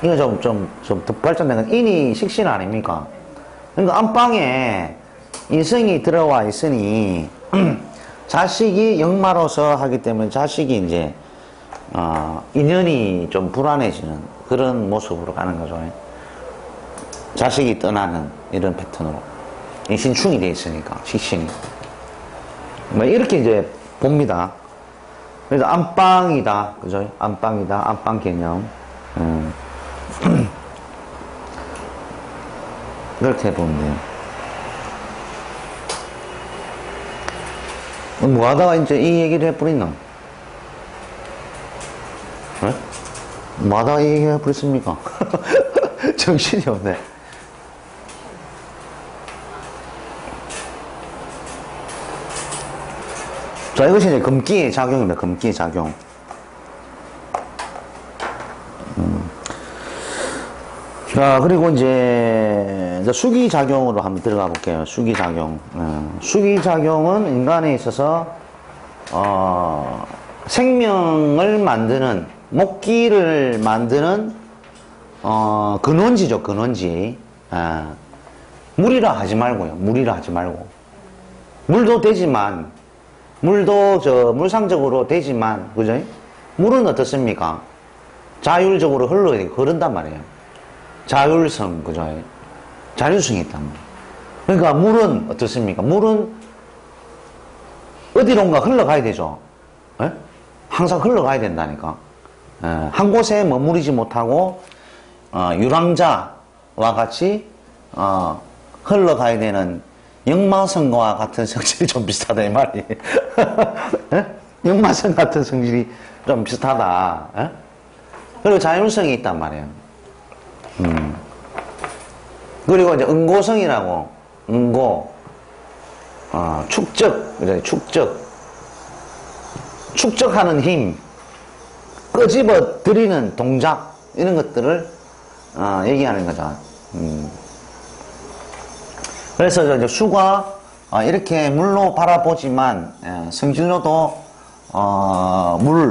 이거 좀 더 발전된 건 인이 식신 아닙니까? 그러니까 안방에 이성이 들어와 있으니, 자식이 역마로서 하기 때문에 자식이 이제, 인연이 좀 불안해지는 그런 모습으로 가는 거죠. 자식이 떠나는 이런 패턴으로. 신충이 돼 있으니까, 식신이. 뭐, 이렇게 이제 봅니다. 그래서 안방이다. 그죠? 안방이다. 안방 개념. 그렇게 보면 돼요. 뭐 하다가 이제 이 얘기를 해버리나? 네? 뭐 하다가 이 얘기를 해버렸습니까? 정신이 없네. 자, 이것이 이제 금기의 작용입니다. 금기의 작용. 자, 그리고 이제 수기작용으로 한번 들어가 볼게요. 수기작용. 수기작용은 인간에 있어서, 생명을 만드는, 목기를 만드는, 근원지죠, 근원지. 물이라 하지 말고요. 물이라 하지 말고. 물도 되지만, 물도 물상적으로 되지만, 그죠? 물은 어떻습니까? 자율적으로 흐른단 말이에요. 자율성, 그죠? 자율성이 있단 말이에요. 그러니까 물은 어떻습니까? 물은 어디론가 흘러가야 되죠. 에? 항상 흘러가야 된다니까. 한 곳에 머무르지 못하고, 유랑자와 같이, 흘러가야 되는 역마성과 같은 성질이 좀 비슷하다, 이 말이에요. 역마성 같은 성질이 좀 비슷하다. 에? 그리고 자율성이 있단 말이에요. 그리고 이제 응고성이라고, 응고, 축적, 그래, 축적하는 힘, 끄집어 들이는 동작, 이런 것들을, 얘기하는 거죠. 그래서 이제 수가, 이렇게 물로 바라보지만, 성질로도,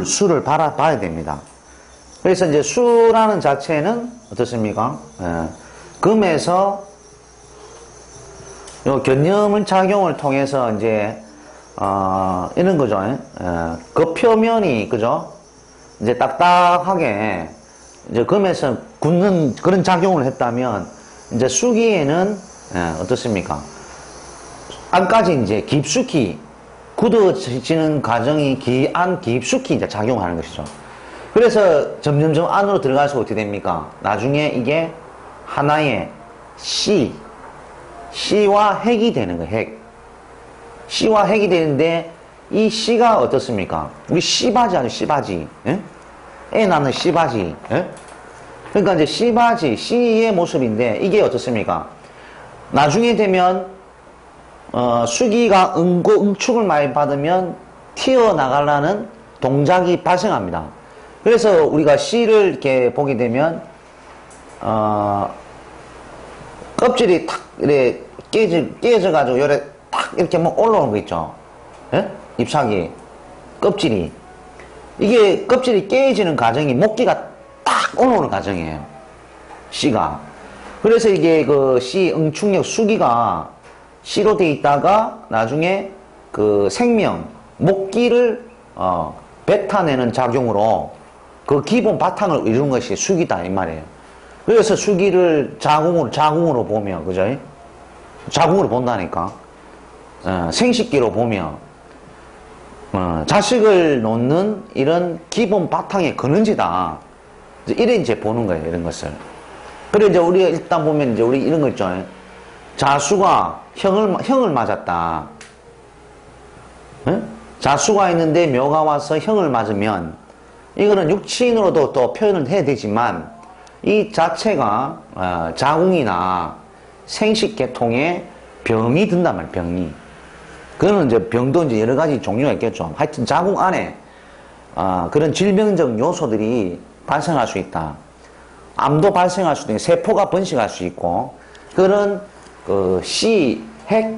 수를 바라봐야 됩니다. 그래서 이제 수라는 자체는 어떻습니까? 금에서 요 견념을 작용을 통해서 이제 이런 거죠. 그 표면이 그죠? 이제 딱딱하게 이제 금에서 굳는 그런 작용을 했다면 이제 수기에는 어떻습니까? 안까지 이제 깊숙이 굳어지는 과정이 깊숙이 이제 작용하는 것이죠. 그래서 점점점 안으로 들어갈수록 어떻게 됩니까? 나중에 이게 하나의 씨와 핵이 되는 거예요, 핵. 씨와 핵이 되는데, 이 씨가 어떻습니까? 우리 씨바지 아주 씨바지. 애 낳는 씨바지. 그러니까 이제 씨바지, 씨의 모습인데, 이게 어떻습니까? 나중에 되면, 수기가 응축을 많이 받으면 튀어나가려는 동작이 발생합니다. 그래서 우리가 씨를 이렇게 보게 되면, 껍질이 탁, 이렇게 깨져가지고, 요래 탁, 이렇게 뭐 올라오는 거 있죠. 예? 잎사귀. 껍질이. 이게 껍질이 깨지는 과정이 목기가 딱 올라오는 과정이에요. 씨가. 그래서 이게 그 씨 응축력 수기가 씨로 돼 있다가 나중에 그 생명, 목기를, 뱉어내는 작용으로 그 기본 바탕을 이루는 것이 수기다, 이 말이에요. 그래서 수기를 자궁으로 보면, 그죠? 자궁으로 본다니까. 생식기로 보면, 자식을 놓는 이런 기본 바탕의 근원지다. 이래 이제 보는 거예요, 이런 것을. 그래, 이제 우리가 일단 보면 이제 우리 이런 거 있죠. 자수가 형을 맞았다. 자수가 있는데 묘가 와서 형을 맞으면, 이거는 육친으로도 또 표현을 해야 되지만, 이 자체가 자궁이나 생식계통에 병이 든단 말이에요. 병이. 그거는 이제 병도 이제 여러 가지 종류가 있겠죠. 하여튼 자궁 안에 그런 질병적 요소들이 발생할 수 있다. 암도 발생할 수도 있고 세포가 번식할 수 있고 그런 그 씨, 핵,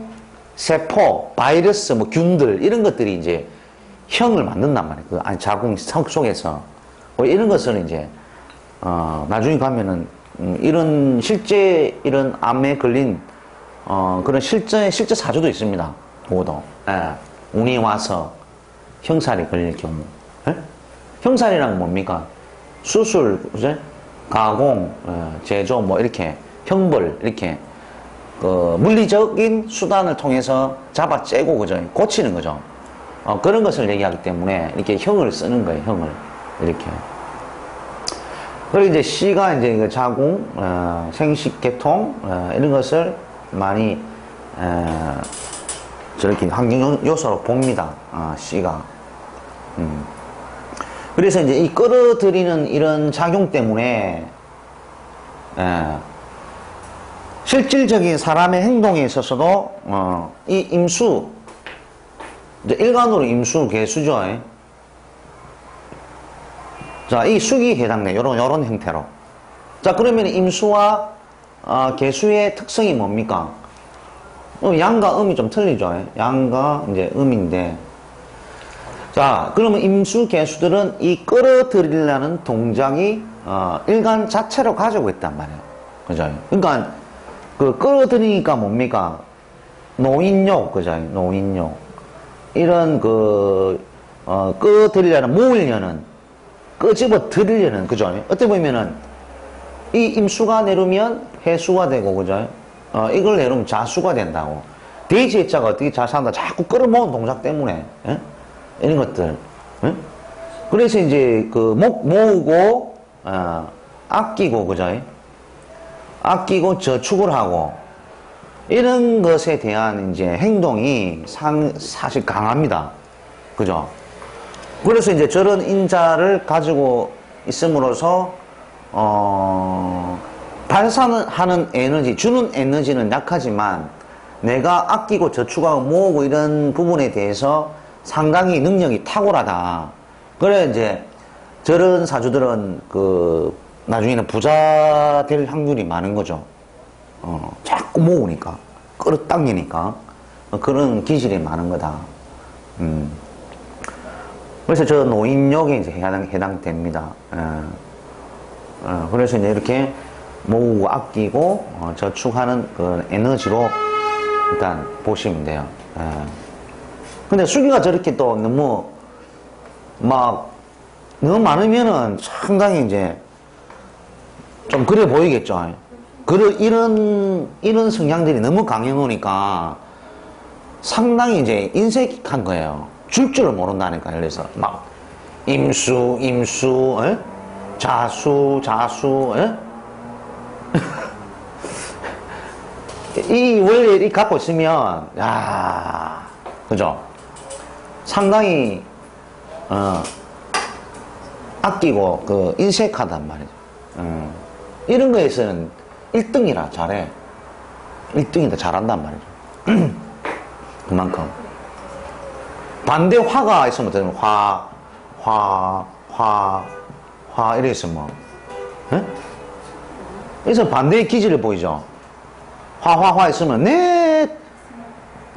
세포, 바이러스, 뭐 균들 이런 것들이 이제 형을 만든단 말이에요. 그 자궁 속에서 뭐 이런 것을 이제 나중에 가면은, 이런 이런 암에 걸린, 그런 실제 사주도 있습니다. 그것도. 예. 운이 와서 형살이 걸릴 경우. 예? 형살이란 뭡니까? 수술, 그제? 가공, 제조, 뭐, 이렇게, 형벌, 이렇게, 물리적인 수단을 통해서 잡아째고, 그죠? 고치는 거죠. 그런 것을 얘기하기 때문에, 이렇게 형을 쓰는 거예요, 형을. 이렇게. 그리고 이제 C가 이제 그 자궁, 생식, 계통, 이런 것을 많이, 저렇게 환경 요소로 봅니다. C가. 그래서 이제 이 끌어들이는 이런 작용 때문에, 실질적인 사람의 행동에 있어서도, 이 임수, 이제 일간으로 임수, 개수죠. 자, 이 수기 해당돼. 요런 형태로. 자, 그러면 임수와, 개수의 특성이 뭡니까? 양과 음이 좀 틀리죠. 양과 이제 음인데. 자, 그러면 임수, 개수들은 이 끌어들이려는 동작이, 일간 자체로 가지고 있단 말이에요. 그죠? 그러니까, 끌어들이니까 뭡니까? 노인욕, 그죠? 노인욕. 이런 끌어들이려는, 모으려는, 끄집어 들이려는, 그죠? 어떻게 보면은, 이 임수가 내려면 해수가 되고, 그죠? 이걸 내려면 자수가 된다고. 돼지자가 어떻게 자수한다? 자꾸 끌어모은 동작 때문에, 예? 이런 것들. 예? 그래서 이제, 모으고, 아끼고, 그죠? 아끼고 저축을 하고, 이런 것에 대한 이제 행동이 사실 강합니다. 그죠? 그래서 이제 저런 인자를 가지고 있음으로써, 발산하는 에너지, 주는 에너지는 약하지만, 내가 아끼고 저축하고 모으고 이런 부분에 대해서 상당히 능력이 탁월하다. 그래, 이제, 저런 사주들은, 나중에는 부자 될 확률이 많은 거죠. 자꾸 모으니까, 끌어당기니까, 그런 기질이 많은 거다. 그래서 저 노인력에 이제 해당됩니다. 그래서 이제 이렇게 모으고 아끼고, 저축하는 그 에너지로 일단 보시면 돼요. 근데 수기가 저렇게 또 너무 많으면은 상당히 이제 좀 그래 보이겠죠. 이런 성향들이 너무 강해놓으니까 상당히 이제 인색한 거예요. 줄을 모른다니까요. 그래서 막 임수, 자수, 이 원리를 갖고 있으면, 야, 그죠? 상당히, 아끼고, 인색하단 말이죠. 이런 거에서는 1등이라 잘해. 1등이다 잘한단 말이죠. 그만큼. 반대 화가 있으면 이래 있으면, 그래서 반대의 기질을 보이죠. 화 있으면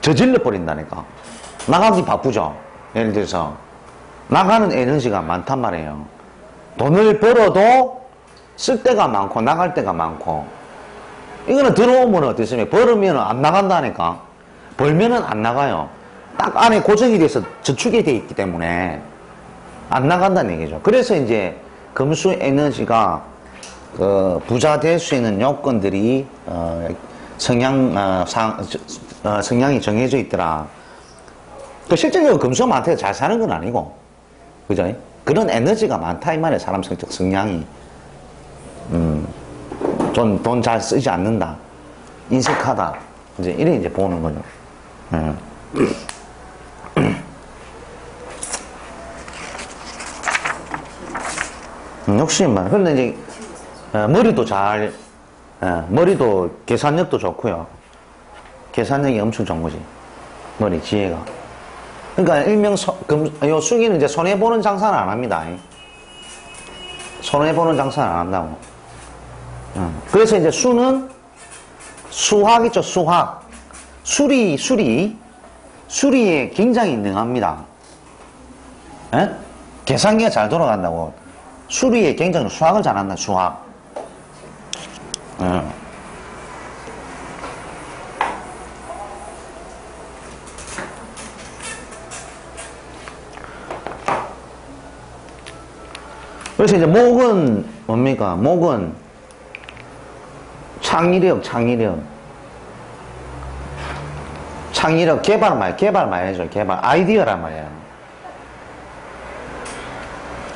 저질러 버린다니까. 나가기 바쁘죠. 예를 들어서 나가는 에너지가 많단 말이에요. 돈을 벌어도 쓸 때가 많고 나갈 때가 많고. 이거는 들어오면 어떻습니까? 벌으면 안 나간다니까. 벌면은 안 나가요. 딱 안에 고정이 돼서 저축이 돼 있기 때문에 안 나간다는 얘기죠. 그래서 이제 금수 에너지가 부자 될 수 있는 요건들이 성향이 정해져 있더라. 실질적으로 금수가 많다고 잘 사는 건 아니고, 그죠? 그런 에너지가 많다 이 말이에요. 사람 성적 성향이. 돈 잘 쓰지 않는다. 인색하다. 이제 이래 이제 보는 거죠. 역시 말. 근데 이제 머리도 머리도 계산력도 좋고요. 계산력이 엄청 좋은 거지. 머리 지혜가. 그러니까 일명 요 수기는 이제 손해 보는 장사는 안 합니다. 손해 보는 장사는 안 한다고. 그래서 이제 수는 수학 있죠. 수학. 수리에 굉장히 능합니다. 계산기가 잘 돌아간다고. 수리에 굉장히 수학을 잘한다, 수학. 그래서 이제 목은 뭡니까? 목은 창의력, 개발 많이 해줘, 개발. 아이디어란 말이야.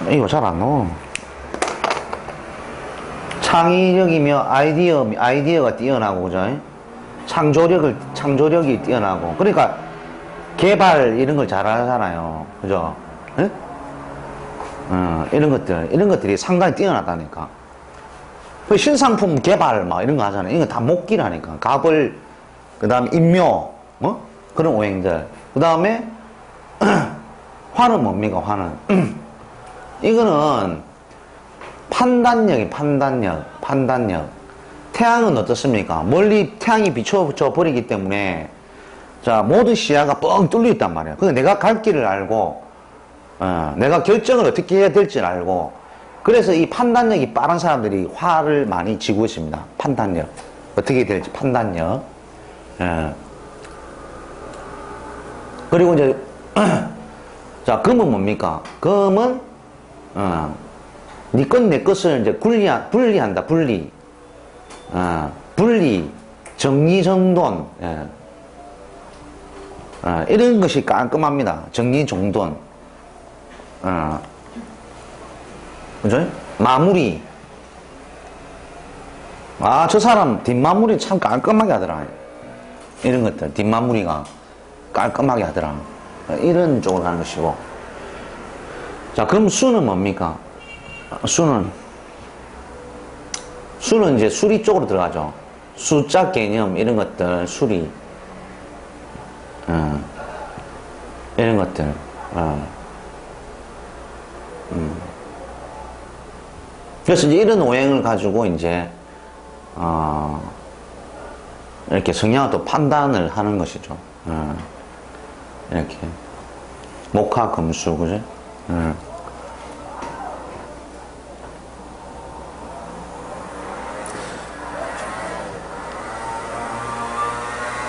이거 잘 안 넣어. 창의력이며 아이디어가 뛰어나고, 그죠? 창조력이 뛰어나고. 그러니까, 개발, 이런 걸 잘 하잖아요. 그죠? 예? 이런 것들이 상당히 뛰어나다니까. 그 신상품 개발, 막 이런 거 하잖아요. 이거 다 목기라니까. 갑을, 그 다음에 인묘, 그런 오행들. 그 다음에, 화는 뭡니까, 화는? 이거는, 판단력. 태양은 어떻습니까? 멀리 태양이 비춰져 버리기 때문에, 자, 모든 시야가 뻥 뚫려 있단 말이야. 그래서 내가 갈 길을 알고, 내가 결정을 어떻게 해야 될지 알고, 그래서 이 판단력이 빠른 사람들이 화를 많이 지고 있습니다. 판단력. 어떻게 될지, 판단력. 그리고 이제, 자, 금은 뭡니까? 금은, 니 것, 내 것을 이제 분리한다, 분리. 정리정돈. 이런 것이 깔끔합니다. 정리정돈. 그죠? 마무리. 저 사람 뒷마무리 참 깔끔하게 하더라. 이런 것들, 뒷마무리가 깔끔하게 하더라. 이런 쪽으로 가는 것이고. 자, 그럼 수는 뭡니까? 수는 이제 수리 쪽으로 들어가죠. 숫자 개념, 이런 것들, 수리. 이런 것들. 그래서 이제 이런 오행을 가지고 이제, 이렇게 성향을 또 판단을 하는 것이죠. 이렇게. 목화, 금수, 그죠?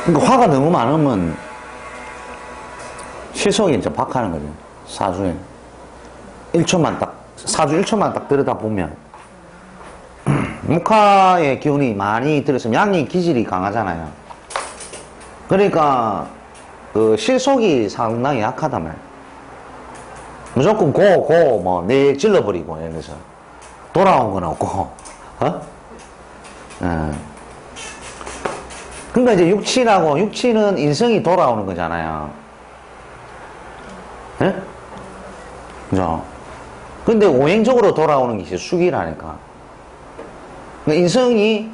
그러니까 화가 너무 많으면 시속이 이제 박하는 거죠. 사주에. 사주 1초만 딱 들여다보면, 목화의 기운이 많이 들었으면 양의 기질이 강하잖아요. 그러니까, 그 실속이 상당히 약하단 말이에요. 무조건 내 질러버리고, 예를 들어서. 돌아온 건 없고, 그러니까 이제 육치는 인성이 돌아오는 거잖아요. 예? 그죠? 근데 오행적으로 돌아오는 게 이제 수기라니까. 그러니까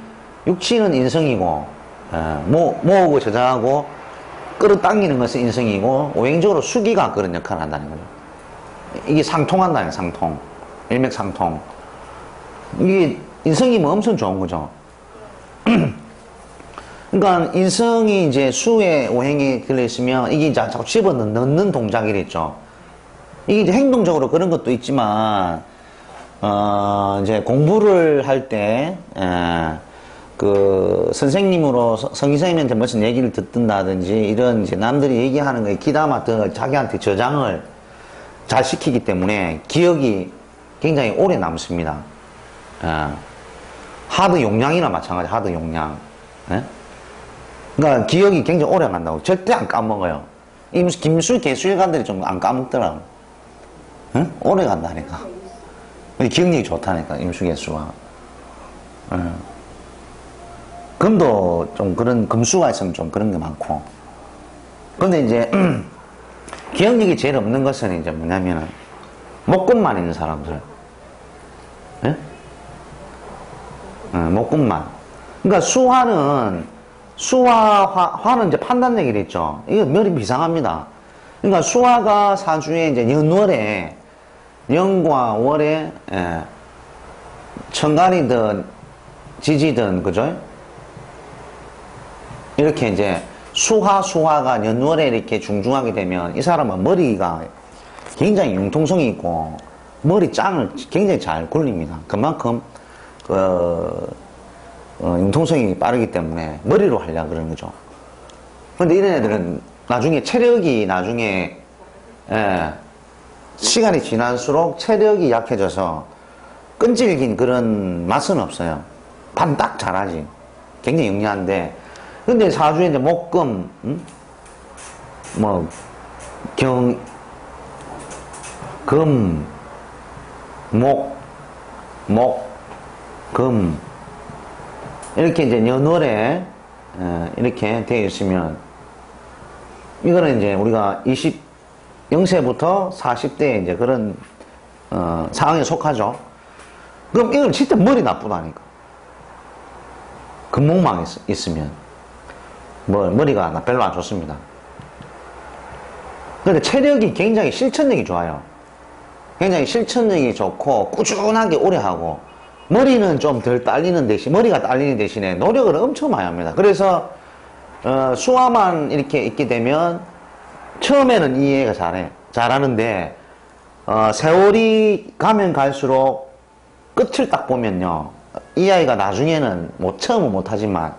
육치는 인성이고, 모으고 저장하고, 끌어당기는 것은 인성이고, 오행적으로 수기가 그런 역할을 한다는 거죠. 이게 상통한다는 거예요, 상통. 일맥상통. 이게 인성이면 엄청 좋은 거죠. 그러니까 인성이 이제 수의 오행에 걸려있으면 이게 이제 자꾸 집어넣는 동작이랬죠. 이게 이제 행동적으로 그런 것도 있지만, 이제 공부를 할 때, 성기선생님한테 무슨 얘기를 듣는다든지, 이런 이제 남들이 얘기하는 거에 귀담아 자기한테 저장을 잘 시키기 때문에 기억이 굉장히 오래 남습니다. 하드 용량이나 마찬가지, 하드 용량. 그러니까 기억이 굉장히 오래 간다고. 절대 안 까먹어요. 김수 개수일관들이 좀 안 까먹더라고. 오래 간다니까. 기억력이 좋다니까, 임수개수가. 금도 좀 금수가 있으면 좀 그런 게 많고. 근데 이제, 기억력이 제일 없는 것은 이제 뭐냐면은, 목금만 있는 사람들. 목금만. 그러니까 화는 이제 판단력이 있죠. 이거 머리 비상합니다. 그러니까 수화가 사주에 이제 연과 월에, 천간이든, 지지든, 그죠? 이렇게 이제 수화가 연월에 이렇게 중중하게 되면 이 사람은 머리가 굉장히 융통성이 있고, 머리 짱을 굉장히 잘 굴립니다. 그만큼 융통성이 빠르기 때문에 머리로 하려고 그러는 거죠. 근데 이런 애들은 나중에 체력이 시간이 지날수록 체력이 약해져서 끈질긴 그런 맛은 없어요. 반 딱 잘하지. 굉장히 영리한데. 근데 사주에 이제 목금, 금, 금, 이렇게 이제 연월에, 이렇게 되어 있으면, 이거는 이제 우리가 0세부터 40대 이제 그런, 상황에 속하죠. 그럼 이건 진짜 머리 나쁘다니까. 금목망 있으면. 머리가 별로 안 좋습니다. 근데 체력이 굉장히 실천력이 좋아요. 굉장히 실천력이 좋고, 꾸준하게 오래 하고, 머리는 좀 덜 딸리는 대신, 머리가 딸리는 대신에 노력을 엄청 많이 합니다. 그래서, 수화만 이렇게 있게 되면, 처음에는 이 애가 잘하는데, 세월이 가면 갈수록 끝을 딱 보면요. 이 아이가 나중에는, 처음은 못하지만,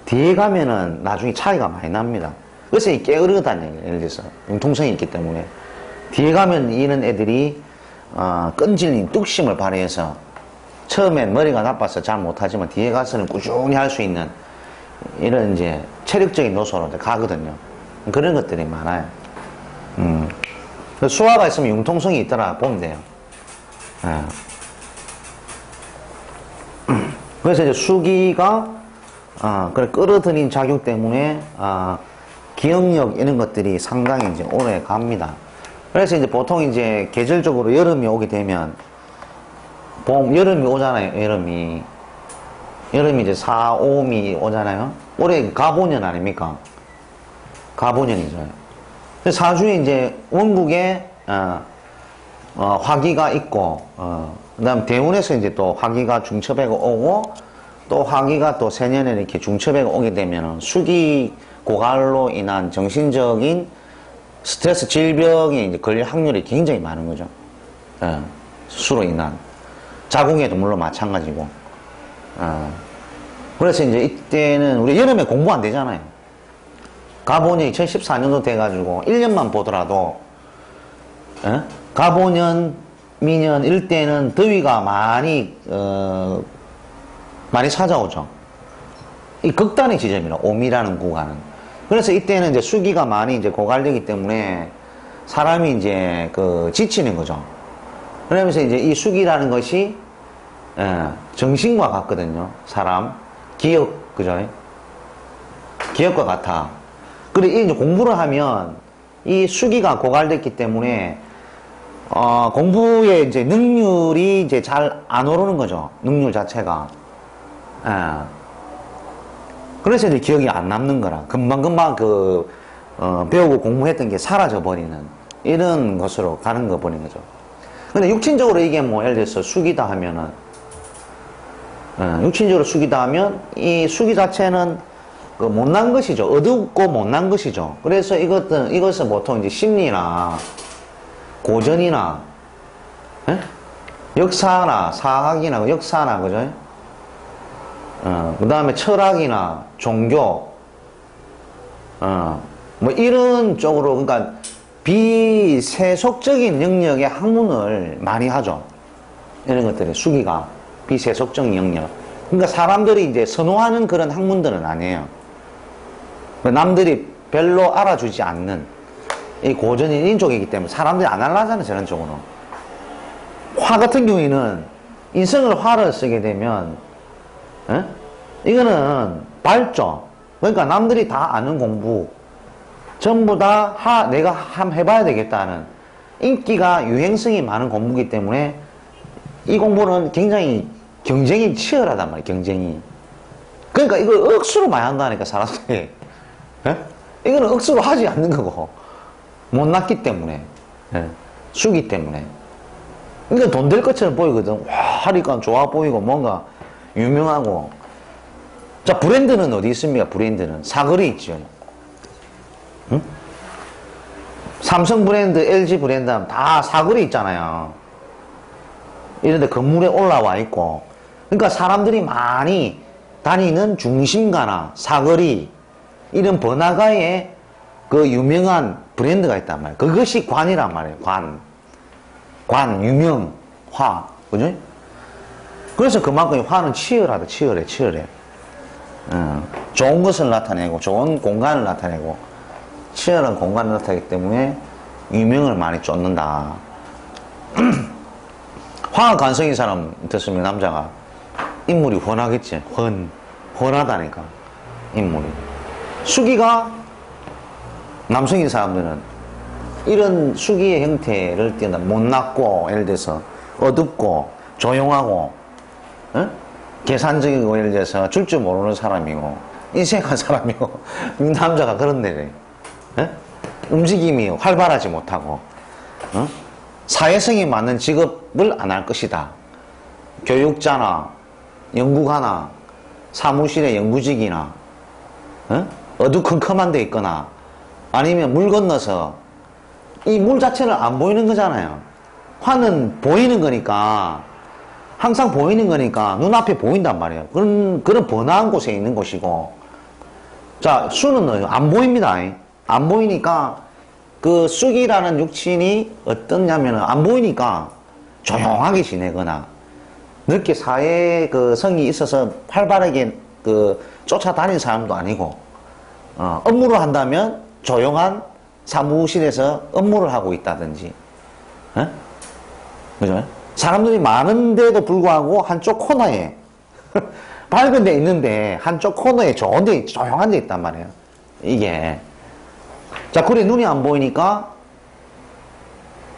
뒤에 가면은 나중에 차이가 많이 납니다. 그래서 이 게으르다는 얘기예요. 예를 들어서. 융통성이 있기 때문에. 뒤에 가면 이런 애들이, 끈질긴 뚝심을 발휘해서, 처음엔 머리가 나빠서 잘 못하지만, 뒤에 가서는 꾸준히 할 수 있는, 이런 이제, 체력적인 요소로 가거든요. 그런 것들이 많아요. 수화가 있으면 융통성이 있더라 보면 돼요. 그래서 이제 수기가 그래 끌어들인 작용 때문에 기억력 이런 것들이 상당히 이제 오래 갑니다. 그래서 이제 보통 이제 계절적으로 여름이 오게 되면 여름이 오잖아요. 여름이 이제 4, 5미 오잖아요. 올해 가보년 아닙니까? 가보년이죠. 사주에 이제 원국에 화기가 있고 그다음 대운에서 이제 또 화기가 중첩에가 오고 또 화기가 또 세년에 이렇게 중첩에가 오게 되면은 수기 고갈로 인한 정신적인 스트레스 질병이 이제 걸릴 확률이 굉장히 많은 거죠. 수로 인한 자궁에도 물론 마찬가지고. 그래서 이제 이때는 우리 여름에 공부 안 되잖아요. 가보년 2014년도 돼가지고 1년만 보더라도 가보년 미년 이럴 때는 더위가 많이 찾아오죠. 이 극단의 지점이라 오미라는 구간은. 그래서 이때는 이제 수기가 많이 이제 고갈되기 때문에 사람이 이제 지치는 거죠. 그러면서 이제 이 수기라는 것이 정신과 같거든요. 사람 기억 그죠? 기억과 같아. 그리고 이제 공부를 하면 이 수기가 고갈됐기 때문에 공부의 이제 능률이 이제 잘 안 오르는 거죠. 능률 자체가. 그래서 이제 기억이 안 남는 거라. 금방금방 배우고 공부했던 게 사라져 버리는 이런 것으로 가는 거 버린 거죠. 근데 육친적으로 이게 뭐 예를 들어서 수기다 하면은 육친적으로 수기다 하면 이 수기 자체는 못난 것이죠. 어둡고 못난 것이죠. 그래서 이것은 보통 이제 심리나 고전이나 역사나 사학이나 역사나 그죠? 그 다음에 철학이나 종교 뭐 이런 쪽으로 그러니까 비세속적인 영역의 학문을 많이 하죠. 이런 것들이 수기가 비세속적 영역. 그러니까 사람들이 이제 선호하는 그런 학문들은 아니에요. 남들이 별로 알아주지 않는 이 고전인 인쪽이기 때문에 사람들이 안 알아잖아요. 저런 쪽으로. 화 같은 경우에는 인성을 화를 쓰게 되면 이거는 발전. 그러니까 남들이 다 아는 공부 전부 다 내가 한번 해봐야 되겠다는 인기가 유행성이 많은 공부이기 때문에 이 공부는 굉장히 경쟁이 치열하단 말이에요. 경쟁이. 그러니까 이걸 억수로 많이 한다니까 사람들이. 이거는 억수로 하지 않는 거고 못났기 때문에 수기 때문에 이거 돈 될 것처럼 보이거든. 와 하니까 좋아 보이고 뭔가 유명하고. 자 브랜드는 어디 있습니까? 브랜드는 사거리 있죠. 응? 삼성 브랜드, LG 브랜드 하면 다 사거리 있잖아요. 이런데 건물에 올라와 있고, 그러니까 사람들이 많이 다니는 중심가나 사거리, 이런 번화가에 그 유명한 브랜드가 있단 말이에요. 그것이 관이란 말이에요. 관, 유명, 화. 그죠? 그래서 그만큼 화는 치열하다, 치열해. 좋은 것을 나타내고, 좋은 공간을 나타내고, 치열한 공간을 나타내기 때문에 유명을 많이 쫓는다. 화가 관성인 사람 됐으면 남자가 인물이 훤하겠지. 훤하다니까. 인물이. 수기가 남성인 사람들은 이런 수기의 형태를 띈다. 못났고, 예를 들어서 어둡고, 조용하고, 계산적이고, 예를 들어서 줄 줄 모르는 사람이고, 인색한 사람이고, 남자가 그런데, 움직임이 활발하지 못하고, 사회성이 맞는 직업을 안 할 것이다. 교육자나, 연구가나, 사무실의 연구직이나, 어두컴컴한 데 있거나, 아니면 물 건너서, 이 물 자체는 안 보이는 거잖아요. 화는 보이는 거니까, 항상 보이는 거니까, 눈앞에 보인단 말이에요. 그런 번화한 곳에 있는 곳이고, 자, 수는 안 보입니다. 안 보이니까, 그 쑥이라는 육친이 어떠냐면은, 안 보이니까, 조용하게 지내거나, 늦게 사회 그 성이 있어서 활발하게 쫓아다니는 사람도 아니고, 업무를 한다면 조용한 사무실에서 업무를 하고 있다든지, 그죠? 사람들이 많은데도 불구하고 한쪽 코너에, 밝은 데 있는데 한쪽 코너에 좋은 데, 조용한 데 있단 말이에요. 이게. 자, 그래, 눈이 안 보이니까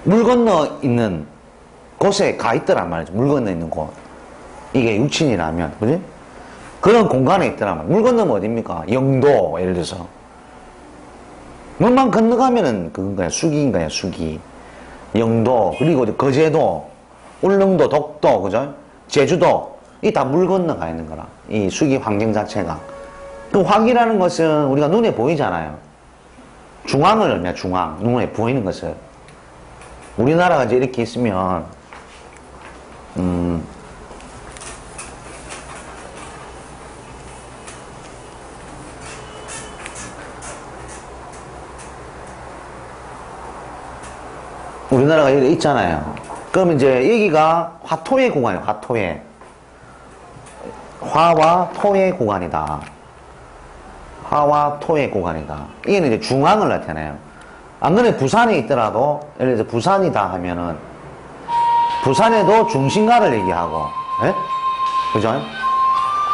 물 건너 있는 곳에 가 있더란 말이죠. 물 건너 있는 곳. 이게 육친이라면, 그지? 그런 공간에 있더란 말이에요. 물 건너면 어딥니까? 영도, 예를 들어서. 물만 건너가면은 그건가요? 수기인가요? 수기. 영도, 그리고 거제도, 울릉도, 독도, 그죠? 제주도, 이 다 물 건너가 있는 거라. 이 수기 환경 자체가. 그 화기라는 것은 우리가 눈에 보이잖아요. 중앙을 의미해요, 중앙. 눈에 보이는 것을. 우리나라가 이제 이렇게 있으면, 우리나라가 여기 있잖아요. 그럼 이제 여기가 화토의 구간이에요, 화토의. 화와 토의 구간이다. 화와 토의 구간이다. 이게는 이제 중앙을 나타내요. 안 그래, 부산에 있더라도, 예를 들어서 부산이다 하면은, 부산에도 중심가를 얘기하고, 예? 그죠?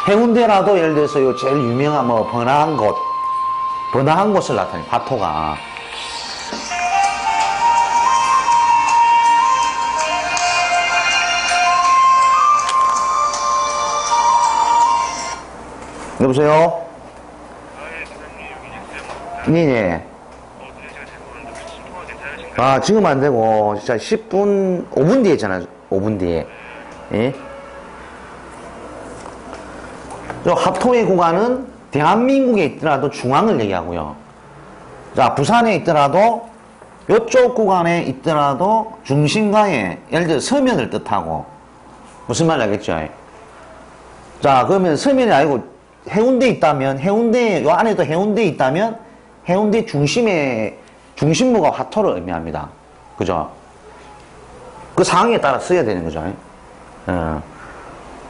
해운대라도 예를 들어서 요 제일 유명한 번화한 곳을 나타내요, 화토가. 여보세요? 네네. 아, 지금 안 되고, 진짜 10분, 5분 뒤에 있잖아요. 5분 뒤에. 예? 저 합토의 구간은 대한민국에 있더라도 중앙을 얘기하고요. 자, 부산에 있더라도, 이쪽 구간에 있더라도 중심가에, 예를 들어 서면을 뜻하고, 무슨 말 알겠죠? 자, 그러면 서면이 아니고, 해운대에 있다면, 요 안에도 해운대에 있다면, 해운대 중심부가 화토를 의미합니다. 그죠? 그 상황에 따라 써야 되는 거죠.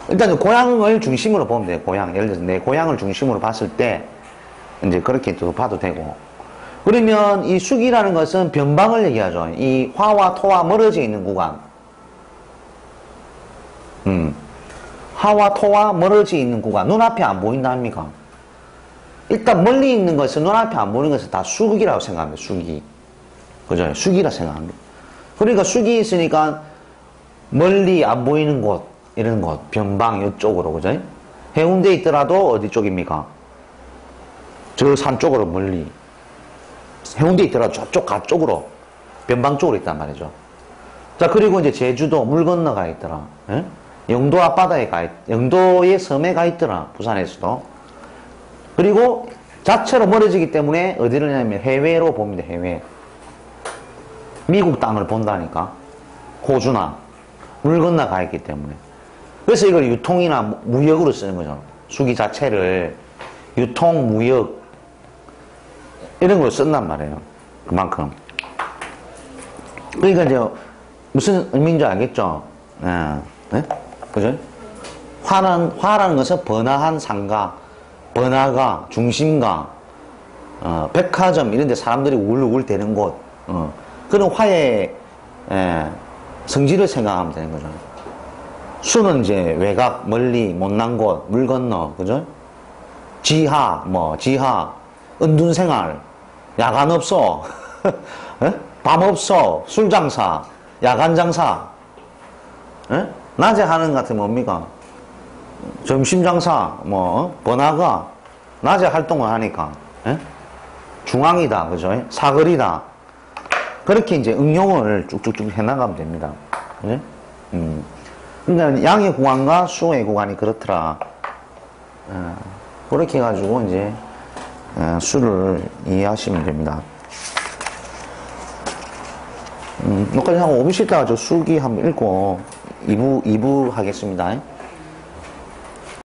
일단 고향을 중심으로 보면 돼요. 고향. 예를 들어서 내 고향을 중심으로 봤을 때, 이제 그렇게 또 봐도 되고. 그러면 이 숙이라는 것은 변방을 얘기하죠. 이 화와 토와 멀어져 있는 구간. 화와 토와 멀어져 있는 구간. 눈앞에 안 보인다 합니까? 일단 멀리 있는 것은, 눈앞에 안 보이는 것은 다 수기라고 생각합니다. 수기. 그죠? 수기라 생각합니다. 그러니까 수기 있으니까 멀리 안 보이는 곳, 이런 곳, 변방 이쪽으로, 그죠? 해운대에 있더라도 어디 쪽입니까? 저 산 쪽으로 멀리. 해운대에 있더라도 저쪽 가쪽으로, 변방 쪽으로 있단 말이죠. 자, 그리고 이제 제주도 물 건너가 있더라. 예? 영도 앞바다에 영도의 섬에 가 있더라. 부산에서도. 그리고 자체로 멀어지기 때문에 어디를 냐면 해외로 봅니다. 해외. 미국 땅을 본다니까. 호주나. 물 건너가 있기 때문에. 그래서 이걸 유통이나 무역으로 쓰는 거죠. 수기 자체를 유통, 무역 이런 걸 쓴단 말이에요. 그만큼. 그러니까 이제 무슨 의미인지 알겠죠? 예. 네? 그죠? 화라는 것은 번화한 상가, 번화가, 중심가, 백화점 이런 데 사람들이 우글우글 대는 곳, 그런 화의 성질을 생각하면 되는 거죠. 수는 이제 외곽, 멀리, 못난 곳, 물 건너, 그죠? 지하, 지하, 은둔생활, 야간 없어, 밤 없어, 술 장사, 야간 장사, 낮에 하는 것 같으면 뭡니까? 점심 장사, 번화가, 낮에 활동을 하니까, 중앙이다, 그죠? 사거리다. 그렇게 이제 응용을 쭉쭉쭉 해나가면 됩니다. 그죠? 그러니까 양의 구간과 수의 구간이 그렇더라. 그렇게 해가지고 이제 수를 이해하시면 됩니다. 여기까지 하고 5분 쉬다가 저 수기 한번 읽고 2부 하겠습니다.